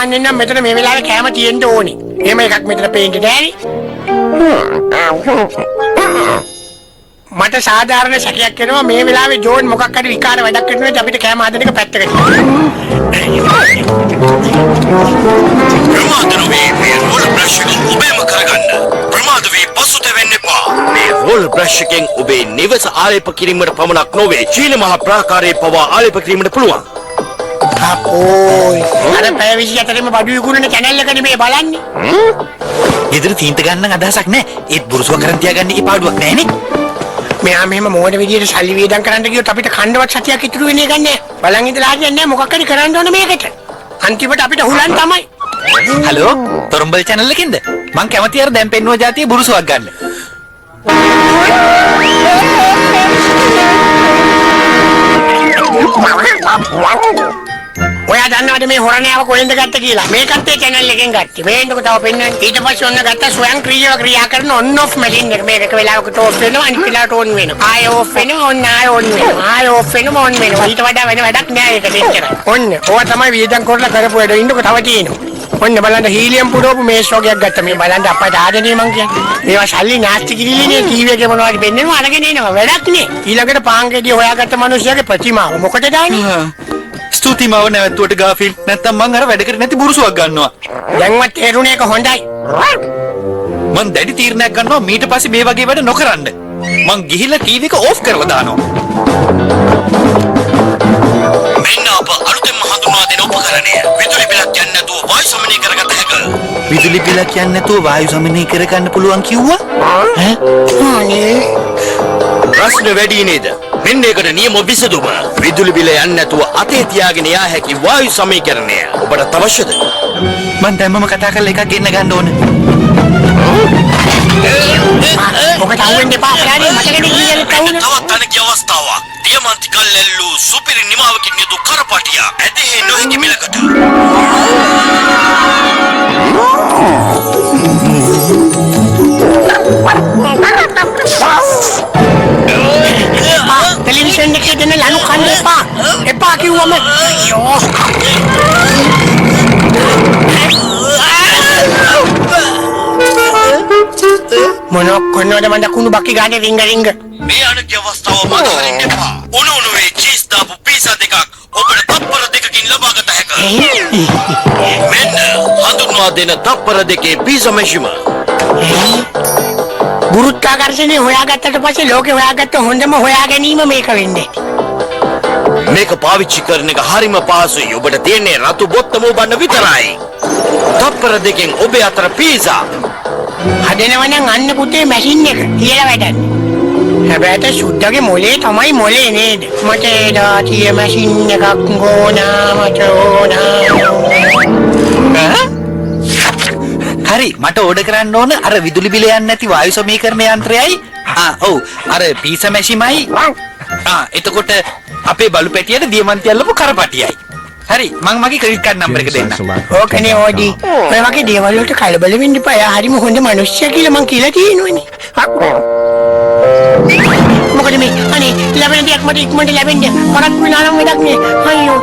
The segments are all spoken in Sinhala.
සාමාන්‍යයෙන් නම් මෙතන මේ වෙලාවේ කැම තියෙන්න ඕනේ. එහෙම එකක් මෙතන පේන්නේ නැහැ. මට සාධාරණ සැකයක් එනවා මේ වෙලාවේ ජෝන් මොකක් හරි විකාර වැඩක් කරනවා අපිට කැම හදන එක පැත්තකට. ප්‍රමාද වේ මේ රෝල් බ්‍රෂ් එක ඔබේම කරගන්න. ප්‍රමාද වේ පසුත වෙන්න එපා. මේ රෝල් බ්‍රෂ් එකෙන් ඔබේ නිවස ආලේප කිරීමට පමණක් නොවේ චීන මහ ප්‍රාකාරයේ පවා ආලේප කිරීමට පුළුවන්. අපෝයි අර පැය 24ෙම බඩු විකුණන channel එකනේ මේ බලන්නේ. ඊතර තීන්ත ගන්න අදහසක් නැහැ. ඒත් බුරුසුව කරන් තියාගන්න එකේ පාඩුවක් නැහැ නේ. මෙයා මෙහෙම මොඩ විදියට සල්ලි වේදම් කරන්න ගියොත් අපිට කණ්ඩවත් සතියක් ඉතුරු වෙන්නේ නැහැ. බලන් ඉඳලා හරියන්නේ නැහැ මොකක් හරි කරන්න ඕන මේකට. අන්තිමට අපිට හුලන් තමයි. හලෝ තොරම්බල් channel එකෙන්ද? මං කැමති අර දැන් පෙන්නුව જાතිය බුරුසුවක් ගන්න. ඔයා දන්නවද මේ හොරණයාව කොහෙන්ද ගත්ත කියලා? මේකත් ඒ channel එකෙන් ගත්තේ. මේන්නකො තව පෙන්නන්නේ. ඊට පස්සේ ඔන්න ගත්ත ස්වයං ක්‍රියා කරන on off machine එක. මේක එක වෙලාවකට off වෙනවා අනිත් වෙලාවට on වෙනවා. ආයෙ off වෙනවා ඔන්න ආයෙ on වෙනවා. ආයෙ off වෙනවා on වෙනවා. ඊට වඩා වෙන වැඩක් නෑ ඒක දෙච්චර. ඔන්න ඕවා තමයි වියදම් කරලා කරපු වැඩ. ඉන්නකො තව තියෙනවා. ඔන්න බලන්න හීලියම් පුරවපු මේ ස්ටෝගයක් ගත්තා. මේ බලන්න අප්පට ආදනේ මං කියන්නේ. මේවා සල්ලි නාස්ති කිරිලිනේ ටීවී එකේ මොනවද පෙන්නනවා අරගෙන එනවා. වැඩක් නේ. ඊළඟට පාංගෙඩිය හොයාගත්ත මිනිහයාගේ ප්‍රතිමාව මොකටද දාන්නේ? ස්තුති මාව නැවතුවට ගාෆිල්. නැත්තම් මං අර වැඩ කරේ නැති බුරුසුවක් ගන්නවා. දැන්වත් තේරුණේ එක හොඳයි. මං දැඩි තීරණයක් ගන්නවා මීට පස්සේ මේ වගේ වැඩ නොකරන්න. මං ගිහිල්ලා ටීවී එක ඕෆ් කරලා දානවා. මෙන්න අප අලුතෙන්ම හඳුන්වා දෙන උපකරණය. විදුලි බිලක් යන්නේ නැතුව වායු සමනය කරගත හැක. විදුලි බිලක් යන්නේ නැතුව වායු සමනය කරගන්න පුළුවන් කිව්වා? ඈ? අනේ ප්‍රශ්න වැඩි නේද? මෙන්න ඒකට නියම විසඳුම. විදුලි බිල යන්නේ නැතුව අතේ තියාගෙන යා හැකි වායු සමීකරණය. ඔබට අවශ්‍යද? මං දැම්මම කතා කරලා එකක් ගෙන්න ගන්න ඕන. ඔකට අහුවෙන්න එපා අපරාධේ මතකද කියලා කවුද? තවත් අනකි අවස්ථාවක්. දියමන්ති කල්ැල්ලු සුපිරි නිමාවකින් යුතු කරපටිය ඇදෙහි නොහැකි මිලකට. ටෙලිවිෂන් එකේ දෙන ලනු කන්න එපා. එපා කිව්වම අයියෝ. මොනක් කොන්නෝද මන්ද කුණු බක්කි ගානේ රිංග රිංග. මේ අනකි අවස්ථාව මත හරින්න එපා. උණුවේ චීස් දාපු පීසා දෙකක් ඔබට තප්පර දෙකකින් ලබාගත හැකියි. මෙන්න හඳුන්වා දෙන තප්පර දෙකේ පීසා මැෂිම. ගුරුත්වාකර්ෂණය හොයාගත්තට පස්සේ ලෝකේ හොයාගත්ත හොඳම හොයා ගැනීම මේක වෙන්නේ. මේක පාවිච්චි කරන එක හරිම පහසුයි. ඔබට තියෙන්නේ රතු බොත්තම උබන්න විතරයි. තප්පර දෙකෙන් ඔබේ අතර පීසා හදනවා නම් අන්න පුතේ මැෂින් එක කියලා වැඩන්නේ. හැබැයි සුද්දගේ මොලේ තමයි මොලේ නේද? මට එදා තිය මැෂින් එකක් ඕනා මට ඕනා. හරි මට ඕඩර් කරන්න ඕන අර විදුලි බිල යන්නේ නැති වායු සමීකරණ යන්ත්‍රයයි. ඔව් අර පීසා මැෂිමයි. එතකොට අපේ බලු පැටියට දියමන්ති අල්ලපු කරපටියයි. හරි මං මගේ ක්‍රෙඩිට් කාඩ් නම්බර් එක දෙන්න. ඕකනේ ඕඩි. ඔය වගේ දේවල් වලට කලබල වෙන්න එපා. එයා හරිම හොඳ මිනිස්සයා කියලා මං කියලා තියෙනවනේ. මොකද මේ අනේ ලැබෙන දෙයක් මට ඉක්මනට ලැබෙන්නේ. පරක් විනා නම් වැඩක් නේ. අයියෝ.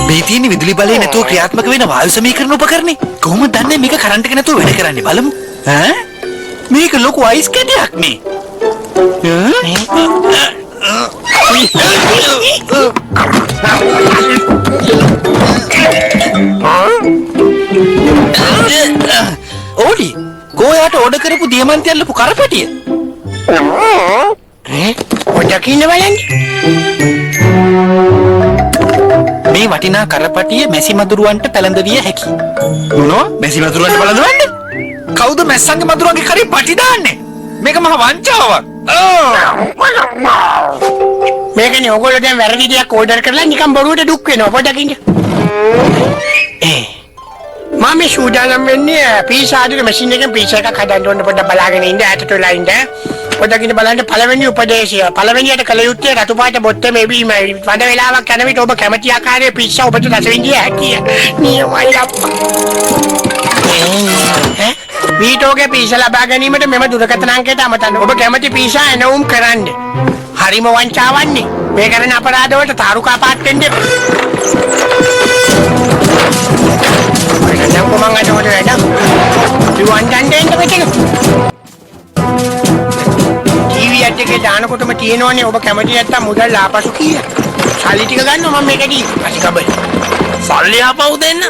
මේ තියෙන විදුලි බලය නැතුව ක්‍රියාත්මක වෙන වායු සමීකරණ උපකරණේ කොහොමද දන්නේ මේක කරන්ට් එක නැතුව වැඩ කරන්නේ බලමු. ඈ මේක ලොකු අයිස් කැටයක් නේ. ඕඩි කොහාට ඕඩර් කරපු දියමන්ති අල්ලපු කරපටිය? පොඩ්ඩක් ඉන්න බලන්න. මේ වටිනා කරපටිය මැසි මදුරුවන්ට පැලඳවිය හැකි. මොනවා? මැසි මදුරුවන්ට පැලඳවන්නේ? කවුද මැස්සන්ගේ මදුරුවන්ගේ කරේ පටි දාන්නේ? මේක මහ වංචාවක්. මේකනේ ඔයගොල්ලෝ දැන් වැරදි දෙයක් ඕඩර් කරලා නිකන් බොරුවට දුක් වෙනවා පොඩ්ඩක් ඉන්න. මම මේ සූදානම් වෙන්නේ පීසා හදන මැෂින් එකෙන් පීසා එකක් හදන්න ඕන පොඩ්ඩක් බලාගෙන ඉන්න ඈතට වෙලා ඉන්න. පොඩකින් බලන්න පළවෙනි උපදේශය. පළවෙනියට කළ යුත්තේ රතු පාට බොත්තම එවීමයි. වඩ වේලාවක් යන විට ඔබ කැමති ආකාරයේ පිස්සා ඔබට රස විඳිය හැකිය. නියමයි අප්පා. වීටෝගේ පිස්සා ලබා ගැනීමට මෙම දුරකථන අංකයට අමතන්න. ඔබ කැමති පිස්සා එනවුම් කරන්න. හරිම වංචාවන්නේ. මේ කරන අපරාධ වලට තාරුකා පාත් වෙන්න එපා. දැන් කොමං අතට වැඩ. ඉවන් ගන්න මෙතන. ටීවී එකේ දානකොටම තියෙනවනේ ඔබ කැමති නැත්තම් මුදල් ආපසු කීයක්. සල්ලි ටික ගන්නවා මම මේකදී. අසිකබල්. සල්ලි ආපහු දෙන්න.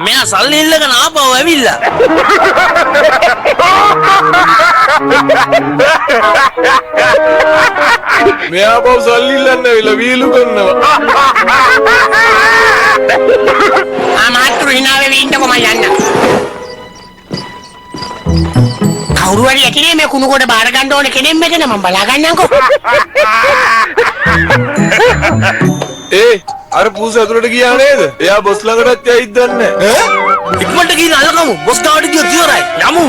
මෙයා සල්ලි ඉල්ලගෙන ආපහු ඇවිල්ලා. මෙයා ආපහු සල්ලි ඉල්ලන්න ඇවිල්ලා වීලු කරනවා. මාත්‍රු හිනාවේ ඉන්නකො මම යන්න. කවුරු හරි ඇකිනේ මේ කුණු කොට බාර ගන්න ඕනේ කෙනෙක් මෙතන මම බලා ගන්නම්කෝ. අර පූස ඇතුළට ගියා නේද? එයා බොස් ළඟටත් යයිද දන්නේ නැහැ. ඉක්මනට ගිහින් අල්ලගමු. බොස් කාට ගියොත් ඉවරයි. යමු.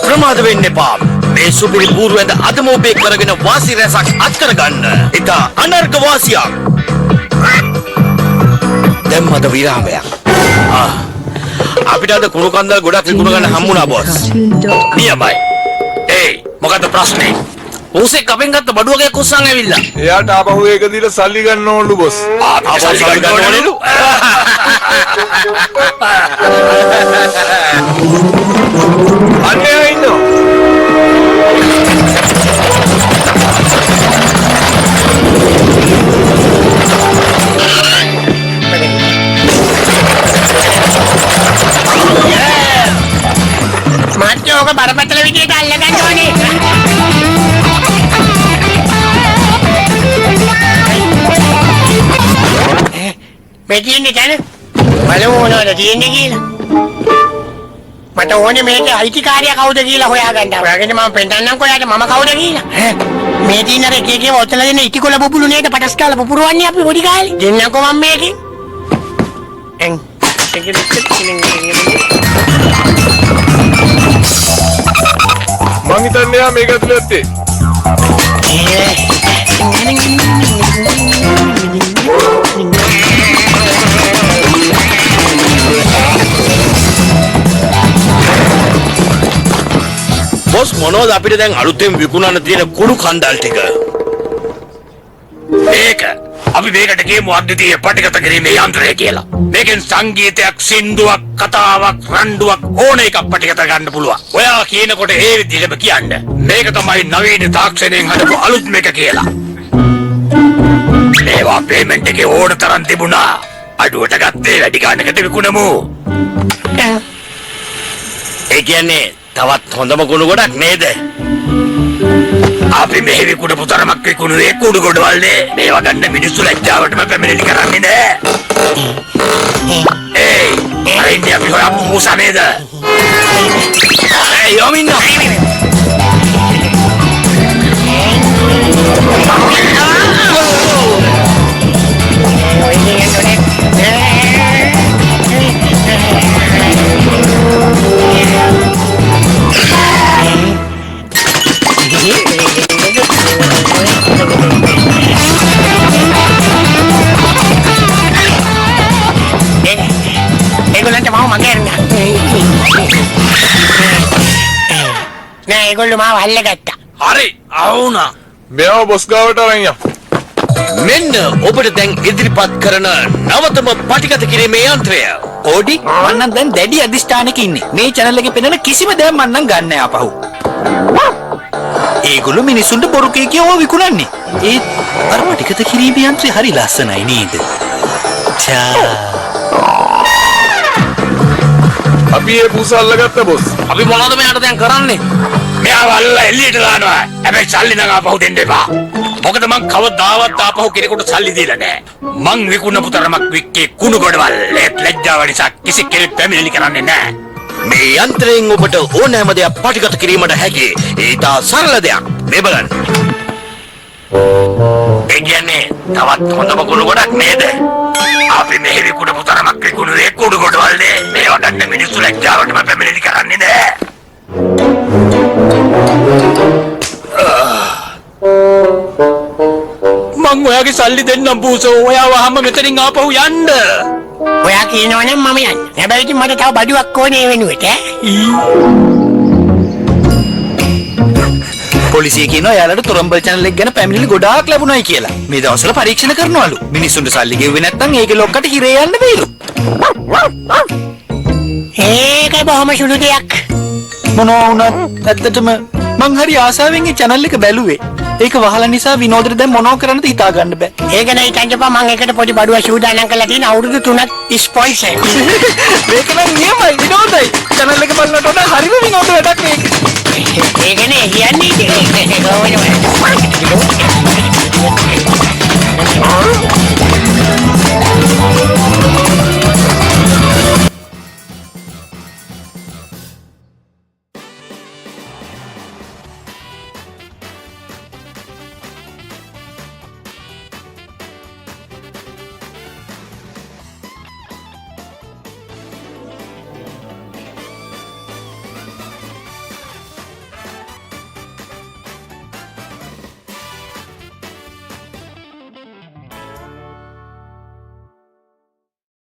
ප්‍රමාද වෙන්න එපා. මේ සුපිරි පූර්වෙන්ද අදම ඔබේ කරගෙන වාසි රැසක් අත් කරගන්න. ඒක අනර්ග වාසියක්. දැම්මද විරාමයක්. අපිට අද කුණු කන්දල් ගොඩක් විකුණ ගන්න හම්බුණා බොස්. නියමයි. මොකද ප්‍රශ්නේ? පූසේ කපෙන් ගත්ත බඩුවගේ කුස්සන් ඇවිල්ලා. එයාට ආපහු ඒක දීලා සල්ලි ගන්න ඕනලු බොස්. සල්ලි ගන්න ඕනලු. අනේ ඉන්නෝ. මාත්‍ය ඔක බරපතල විදියට අල්ලගන්න ඕනේ. මේ තියෙන්නේ දැන බලමු මොනවද තියෙන්නේ කියලා. මට ඕනේ මේකේ අයිතිකාරයා කවුද කියලා හොයාගන්න. හොයාගෙන මම පෙන්නන්නම්කෝ යාට මම කවුද කියලා. මේ තියෙන අර එක එකේ ඔතල දෙන ඉටිකොල බුබුලු නේද පටස් කාලා පුපුරවන්නේ අපි පොඩි කාලේ. දෙන්නම්කෝ මම මේකේ. මං හිතන්නේ යා මේක ඇතුළේ ඇත්තේ. බොස් මොනවද අපිට දැන් අලුතෙන් විකුණන්න තියෙන කුණු කන්දල් ටික? මේක අපි මේකට කියමු අද්විතීය පටිගත කිරීමේ යන්ත්‍රය කියලා. මේකෙන් සංගීතයක්, සින්දුවක්, කතාවක්, රණ්ඩුවක් ඕන එකක් පටිගත ගන්න පුළුවන්. ඔයා කියනකොට ඒ විදිහටම කියන්න. මේක තමයි නවීන තාක්ෂණයෙන් හදපු අලුත් මේක කියලා. ඒවා පේමන්ට් එකේ ඕන තරම් තිබුණා. අඩුවට ගත්තේ වැඩි ගානකට විකුණමු. ඒ කියන්නේ තවත් හොඳම කුණු ගොඩක් නේද? අපි මෙහි විකුණපු තරමක් විකුණුවේ කුණු ගොඩවල්නේ. මේවා ගන්න මිනිස්සු ලැජ්ජාවටම පැමිණිලි කරන්නේ නෑ. අයින්නේ අපි හොයපු මූසා නේද? යොමින්න. ඒගොල්ලන්ට මාව මගහැරෙන්න. නෑ ඒගොල්ලෝ මාව අල්ලගත්තා. හරි ආවුණා. මෙයාව බොස් ගාවට අරන් යන්න. මෙන්න ඔබට දැන් ඉදිරිපත් කරන නවතම පටිගත කිරීමේ යන්ත්‍රය. ඕඩි මන්නම් දැන් දැඩි අධිෂ්ඨානයක ඉන්නේ. මේ channel එකේ පෙනෙන කිසිම දෙයක් මන්නම් ගන්න නෑ ආපහු. ඒගොල්ලෝ මිනිසුන්ට බොරු කියෝ විකුණන්නේ. ඒත් අර පටිගත කිරීමේ යන්ත්‍රය හරි ලස්සනයි නේද? අපි ඒ පූස අල්ලගත්ත බොස්. අපි මොනවද මෙයාට දැන් කරන්නේ? මෙයාව අල්ලලා එළියට දානවා. හැබැයි සල්ලි නම් ආපහු දෙන්න එපා. මොකද මං කවදාවත් ආපහු කෙනෙකුට සල්ලි දීලා නැහැ. මං විකුණපු තරමක් වික්කේ කුණු ගොඩවල්. ඒත් ලැජ්ජාව නිසා කිසි කෙනෙක් පැමිණිලි කරන්නේ නැහැ. මේ යන්ත්‍රයෙන් ඔබට ඕනෑම දෙයක් පටිගත කිරීමට හැකි. ඒක සරල දෙයක්. මේ බලන්න. ඒ කියන්නේ තවත් හොඳම කුණු ගොඩක් නේද? අපි මෙහි විකුණපු තරමක් විකුණුවේ කුණු ගොඩවල් නේ. මේවා ගන්න මිනිස්සු ලැජ්ජාවටම පැමිණිලි කරන්නේ නැහැ. ඔයාගේ සල්ලි දෙන්නම් පූසෝ. ඔයා වහම මෙතනින් ආපහු යන්න. ඔයා කියනවනම් මම යන්න. හැබැයි ඉතින් මට තව බඩුවක් ඕනේ ඒ වෙනුවට ඈ. පොලිසිය කියනවා එයාලට තොරම්බල් channel එක ගැන පැමිණිලි ගොඩාක් ලැබුණයි කියලා. මේ දවස්වල පරීක්ෂණ කරනවලු. මිනිස්සුන්ට සල්ලි ගෙව්වේ නැත්නම් ඒකේ ලොක්කට හිරේ යන්න වෙයිලු. ඒක බොහොම සුළු දෙයක්. මොනවා වුණත් ඇත්තටම මං හරි ආසාවෙන් ඒ channel එක බැලුවේ. ඒක වහලා නිසා විනෝදෙට දැන් මොනව කරන්නද හිතා ගන්න බෑ. ඒක නෑ හිතන්න එපා මම එකට පොඩි බඩුවක් සූදානම් කරලා තියෙන අවුරුදු 3ක් ස්පොන්සර්. මේක නම් නියමයි විනෝදයි. channel එක බලනකොට වඩා හරිම විනෝද වැඩක් මේක. ඒක නේ කියන්නේ කොහොමද?